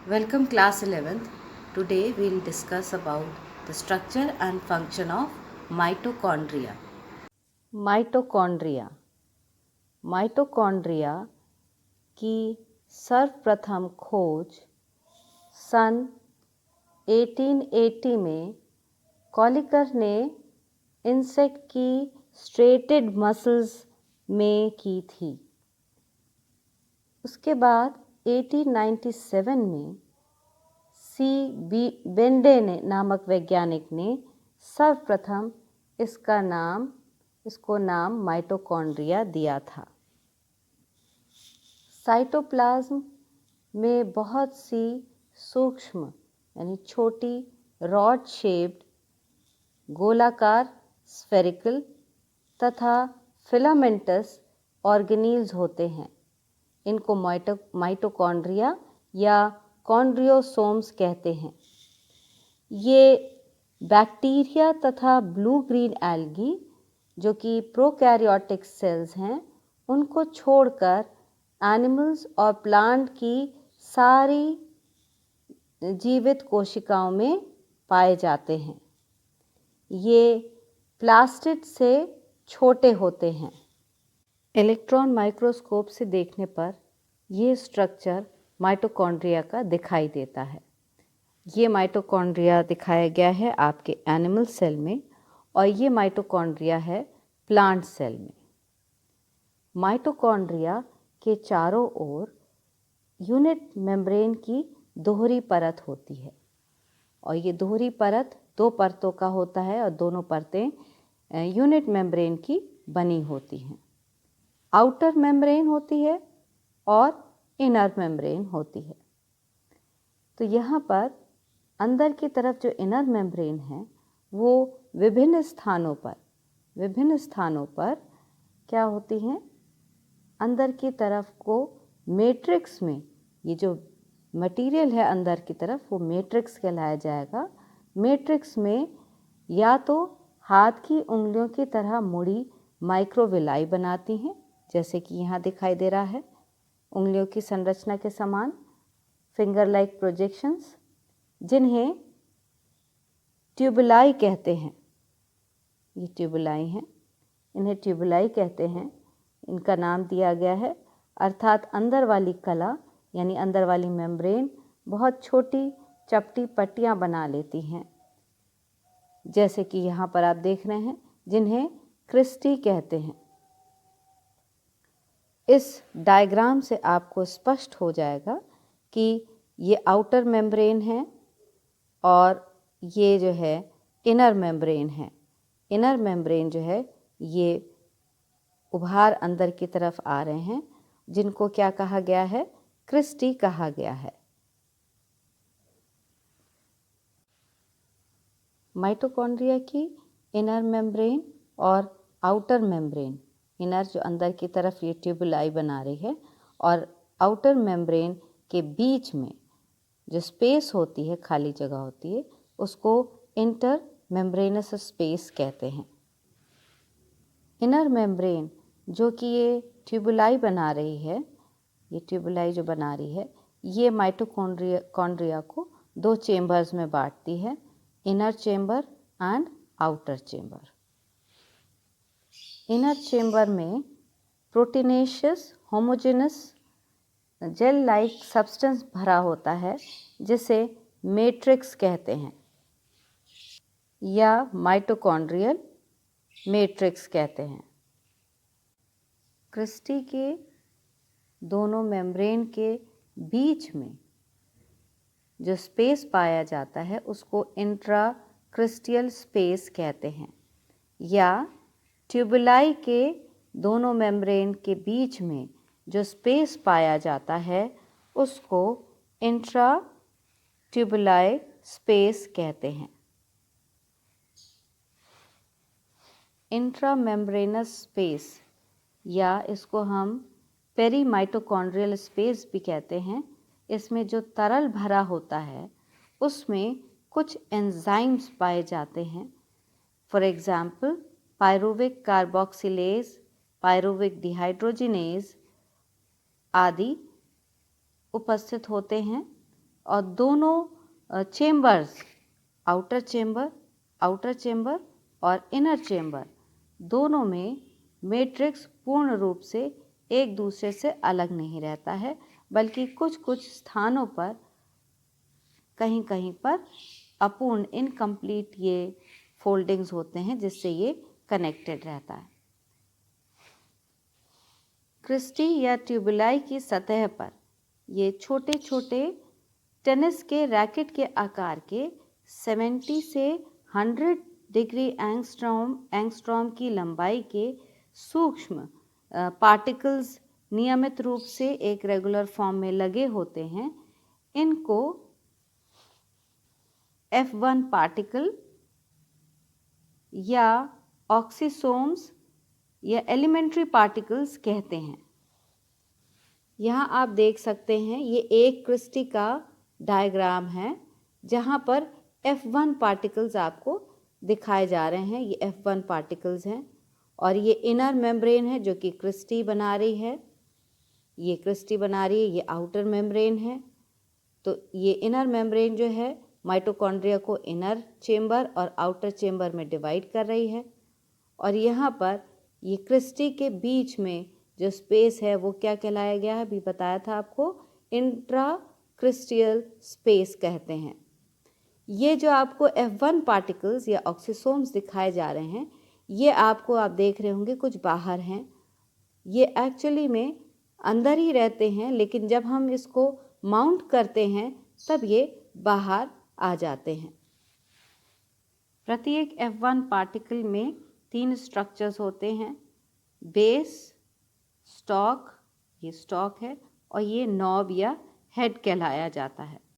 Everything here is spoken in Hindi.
Welcome class 11th. Today we'll discuss about the structure and function of mitochondria. Mitochondria mitochondria की सर्वप्रथम खोज सन 1880 में कॉलिकर ने इंसेक्ट की स्ट्रेटेड मसल्स में की थी। उसके बाद 1897 में सी बेंडे नामक वैज्ञानिक ने सर्वप्रथम इसको नाम माइटोकॉन्ड्रिया दिया था। साइटोप्लाज्म में बहुत सी सूक्ष्म यानी छोटी रॉड शेप्ड गोलाकार स्फेरिकल तथा फिलामेंटस ऑर्गेनील्स होते हैं। इनको माइटोकॉन्ड्रिया या कॉन्ड्रियोसोम्स कहते हैं। ये बैक्टीरिया तथा ब्लू ग्रीन एल्गी जो कि प्रोकैरियोटिक सेल्स हैं उनको छोड़कर एनिमल्स और प्लांट की सारी जीवित कोशिकाओं में पाए जाते हैं। ये प्लास्टिड से छोटे होते हैं। इलेक्ट्रॉन माइक्रोस्कोप से देखने पर ये स्ट्रक्चर माइटोकॉन्ड्रिया का दिखाई देता है। ये माइटोकॉन्ड्रिया दिखाया गया है आपके एनिमल सेल में और ये माइटोकॉन्ड्रिया है प्लांट सेल में। माइटोकॉन्ड्रिया के चारों ओर यूनिट मेम्ब्रेन की दोहरी परत होती है और ये दोहरी परत दो परतों का होता है और दोनों परतें यूनिट मेम्ब्रेन की बनी होती हैं। आउटर मेम्ब्रेन होती है और इनर मेम्ब्रेन होती है। तो यहाँ पर अंदर की तरफ जो इनर मेम्ब्रेन है वो विभिन्न स्थानों पर क्या होती हैं, अंदर की तरफ को मैट्रिक्स में, ये जो मटेरियल है अंदर की तरफ वो मैट्रिक्स कहलाया जाएगा। मैट्रिक्स में या तो हाथ की उंगलियों की तरह मुड़ी माइक्रोविलाई बनाती हैं, जैसे कि यहाँ दिखाई दे रहा है, उंगलियों की संरचना के समान फिंगर लाइक प्रोजेक्शंस, जिन्हें ट्यूबुलाई कहते हैं। ये ट्यूबुलाई हैं, इन्हें ट्यूबुलाई कहते हैं। इनका नाम दिया गया है अर्थात अंदर वाली कला यानी अंदर वाली मेम्ब्रेन बहुत छोटी चपटी पट्टियाँ बना लेती हैं, जैसे कि यहाँ पर आप देख रहे हैं, जिन्हें क्रिस्टी कहते हैं। इस डायग्राम से आपको स्पष्ट हो जाएगा कि ये आउटर मेम्ब्रेन है और ये जो है इनर मेम्ब्रेन है। इनर मेम्ब्रेन जो है ये उभार अंदर की तरफ आ रहे हैं, जिनको क्या कहा गया है, क्रिस्टी कहा गया है। माइटोकॉन्ड्रिया की इनर मेम्ब्रेन और आउटर मेम्ब्रेन, इनर जो अंदर की तरफ ये ट्यूबुलाई बना रही है और आउटर मेम्ब्रेन के बीच में जो स्पेस होती है, खाली जगह होती है, उसको इंटर मेम्ब्रेनस स्पेस कहते हैं। इनर मेम्ब्रेन जो कि ये ट्यूबुलाई बना रही है, ये ट्यूबुलाई जो बना रही है, ये माइटोकॉन्ड्रिया को दो चेम्बर्स में बांटती है, inner chamber and outer chamber. Inner chamber में proteinaceous homogeneous gel like substance भरा होता है, जिसे मैट्रिक्स कहते हैं या माइटोकॉन्ड्रियल मैट्रिक्स कहते हैं। क्रिस्टी के दोनों मेम्ब्रेन के बीच में जो स्पेस पाया जाता है उसको इंट्राक्रिस्टियल स्पेस कहते हैं, या ट्यूबुलाई के दोनों मेम्ब्रेन के बीच में जो स्पेस पाया जाता है उसको इंट्रा ट्यूबुलाई स्पेस कहते हैं। इंट्रा मेम्ब्रेनस स्पेस या इसको हम पेरी माइटोकॉन्ड्रियल स्पेस भी कहते हैं, इसमें जो तरल भरा होता है उसमें कुछ एंजाइम्स पाए जाते हैं। For example pyruvic carboxylase, pyruvic dehydrogenase आदि उपस्थित होते हैं और दोनों चेम्बर्स, आउटर चेम्बर और इनर चेम्बर, दोनों में मैट्रिक्स पूर्ण रूप से एक दूसरे से अलग नहीं रहता है, बल्कि कुछ कुछ स्थानों पर कहीं कहीं पर अपूर्ण इनकम्प्लीट ये फोल्डिंग्स होते हैं, जिससे ये कनेक्टेड रहता है। क्रिस्टी या ट्यूबुलाई की सतह पर ये छोटे छोटे टेनिस के रैकेट के आकार के 70 से 100 डिग्री एंगस्ट्रॉम की लंबाई के सूक्ष्म पार्टिकल्स नियमित रूप से एक रेगुलर फॉर्म में लगे होते हैं। इनको F1 पार्टिकल या ऑक्सीसोम्स या एलिमेंट्री पार्टिकल्स कहते हैं। यहाँ आप देख सकते हैं ये एक क्रिस्टी का डायग्राम है, जहाँ पर F1 पार्टिकल्स आपको दिखाए जा रहे हैं। ये F1 पार्टिकल्स हैं और ये इनर मेम्ब्रेन है जो कि क्रिस्टी बना रही है। ये क्रिस्टी बना रही है, ये आउटर मेम्ब्रेन है। तो ये इनर मेम्ब्रेन जो है माइटोकॉन्ड्रिया को इनर चेम्बर और आउटर चेम्बर में डिवाइड कर रही है। और यहाँ पर ये क्रिस्टी के बीच में जो स्पेस है वो क्या कहलाया गया है, अभी बताया था आपको, इंट्राक्रिस्टियल स्पेस कहते हैं। ये जो आपको F1 पार्टिकल्स या ऑक्सीसोम्स दिखाए जा रहे हैं, ये आपको आप देख रहे होंगे कुछ बाहर हैं। ये एक्चुअली में अंदर ही रहते हैं, लेकिन जब हम इसको माउंट करते हैं तब ये बाहर आ जाते हैं। प्रत्येक F1 पार्टिकल में 3 स्ट्रक्चर्स होते हैं, बेस, स्टॉक, ये स्टॉक है, और ये नॉब या हेड कहलाया जाता है।